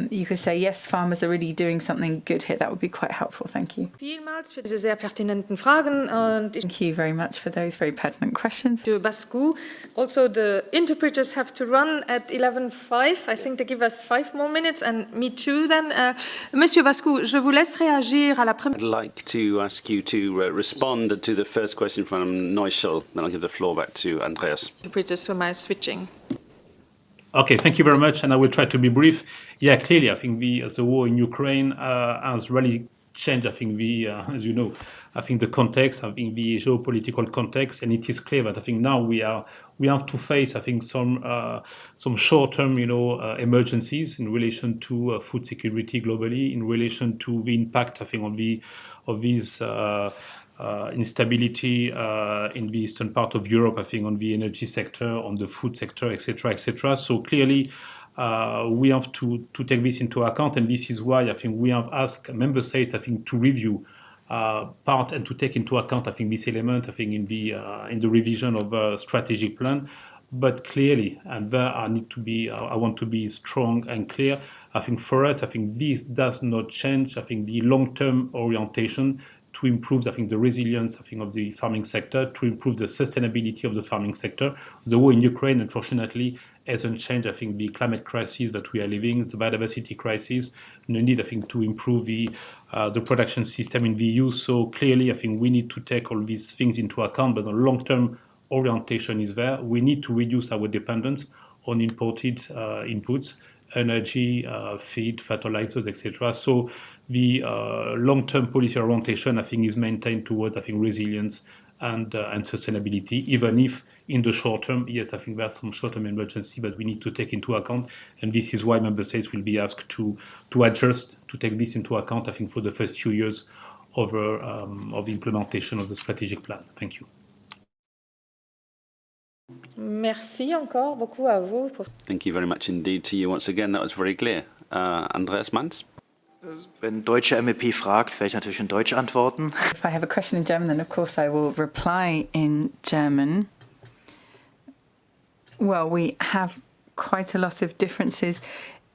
you could say, yes, farmers are really doing something good here? That would be quite helpful. Thank you. Vielmals für diese sehr pertinenten Fragen. Und Thank you very much for those very pertinent questions. to Bascu. Also, the interpreters have to run at 11:05. I think they give us 5 more minutes, and me too then. Monsieur Bascu, je vous laisse réagir à la première. I'd like to ask you to respond to the first question from Neuschel, then I'll give the floor back to Andreas. Interpreters for my switching. Okay, thank you very much, and I will try to be brief. Yeah, clearly, I think the war in Ukraine has really changed, I think, as you know, I think the context, I think the geopolitical context, and it is clear that I think now we have to face, I think, some short-term, emergencies in relation to food security globally, in relation to the impact, I think, of these instability in the eastern part of Europe, I think, on the energy sector, on the food sector, etc., etc. So clearly, we have to take this into account, and this is why I think we have asked member states, I think, to review part and to take into account, I think, this element, I think, in the revision of a strategic plan. But clearly, and there I want to be strong and clear. I think for us, I think this does not change, I think, the long-term orientation to improve, I think, the resilience, I think, of the farming sector, to improve the sustainability of the farming sector. The war in Ukraine, unfortunately, hasn't changed, I think, the climate crisis that we are living, the biodiversity crisis, and the need, I think, to improve the production system in the EU. So clearly, I think we need to take all these things into account, but the long-term orientation is there. We need to reduce our dependence on imported inputs, energy, feed, fertilizers, etc. So the long-term policy orientation, I think, is maintained towards, I think, resilience and sustainability, even if in the short term, yes, I think there's some short-term emergency, but we need to take into account, and this is why member states will be asked to adjust, to take this into account, I think, for the first few years of the implementation of the strategic plan. Thank you. Merci encore beaucoup à vous. Thank you very much indeed to you once again. That was very clear. Andreas Manz? Wenn deutsche MEP fragt, werde ich natürlich in Deutsch antworten. If I have a question in German, then of course I will reply in German. Well, we have quite a lot of differences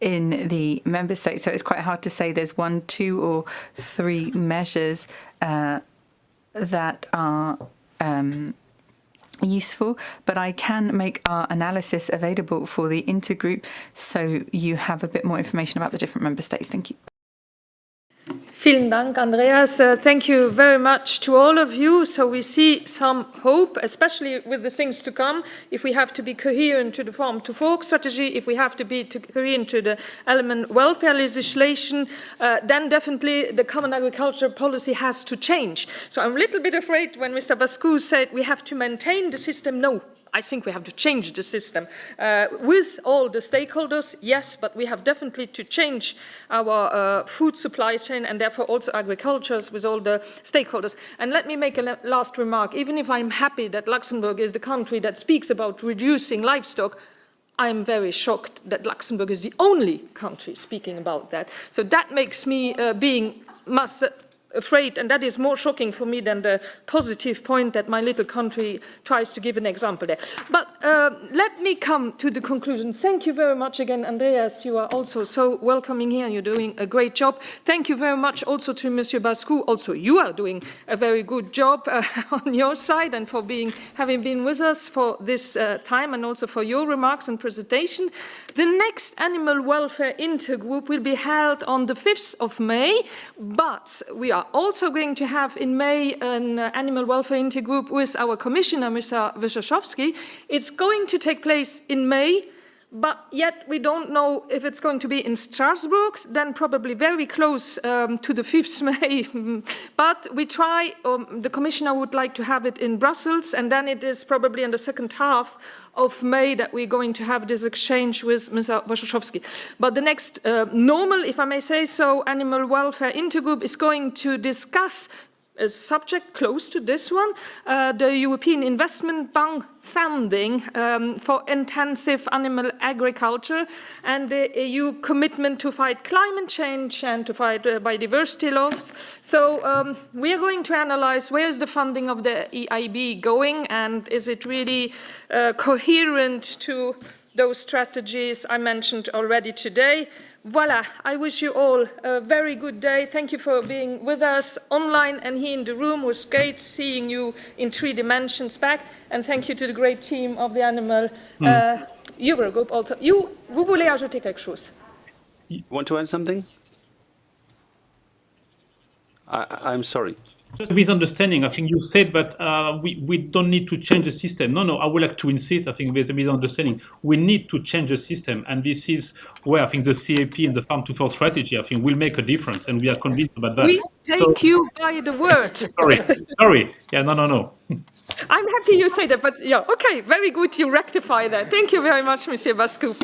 in the member states, so it's quite hard to say there's 1, 2 or 3 measures that are useful, but I can make our analysis available for the intergroup so you have a bit more information about the different member states. Thank you. Vielen Dank, Andreas. Thank you very much to all of you. So we see some hope, especially with the things to come. If we have to be coherent to the farm to fork strategy, if we have to be coherent to the element welfare legislation, then definitely the common agriculture policy has to change. So I'm a little bit afraid when Mr. Bascu said we have to maintain the system. No, I think we have to change the system with all the stakeholders, yes, but we have definitely to change our food supply chain and therefore also agriculture with all the stakeholders. And let me make a last remark. Even if I'm happy that Luxembourg is the country that speaks about reducing livestock, I'm very shocked that Luxembourg is the only country speaking about that. So that makes me afraid, and that is more shocking for me than the positive point that my little country tries to give an example there. But let me come to the conclusion. Thank you very much again, Andreas. You are also so welcoming here. You're doing a great job. Thank you very much also to Monsieur Bascu. Also, you are doing a very good job on your side and for having been with us for this time and also for your remarks and presentation. The next animal welfare intergroup will be held on the 5th of May, but we are also going to have in May an animal welfare intergroup with our commissioner, Mr. Wyszczowski. It's going to take place in May, but yet we don't know if it's going to be in Strasbourg, then probably very close to the 5th May. But we try, the commissioner would like to have it in Brussels, and then it is probably in the second half of May that we're going to have this exchange with Mr. Wyszczowski. But the next normal, if I may say so, animal welfare intergroup is going to discuss a subject close to this one, the European Investment Bank funding for intensive animal agriculture and the EU commitment to fight climate change and to fight biodiversity loss. So we are going to analyze where is the funding of the EIB going and is it really coherent to those strategies I mentioned already today. Voilà, I wish you all a very good day. Thank you for being with us online and here in the room. It was great seeing you in 3 dimensions back. And thank you to the great team of the Animal Eurogroup also. Vous voulez ajouter quelque chose? Want to add something? I'm sorry. Just a misunderstanding. I think you said that we don't need to change the system. No, I would like to insist. I think there's a misunderstanding. We need to change the system, and this is where I think the CAP and the Farm to Fork strategy, I think, will make a difference, and we are convinced about that. We take you by the word. Sorry. Yeah, no. I'm happy you say that, but yeah, okay, very good. You rectify that. Thank you very much, Monsieur Bascu.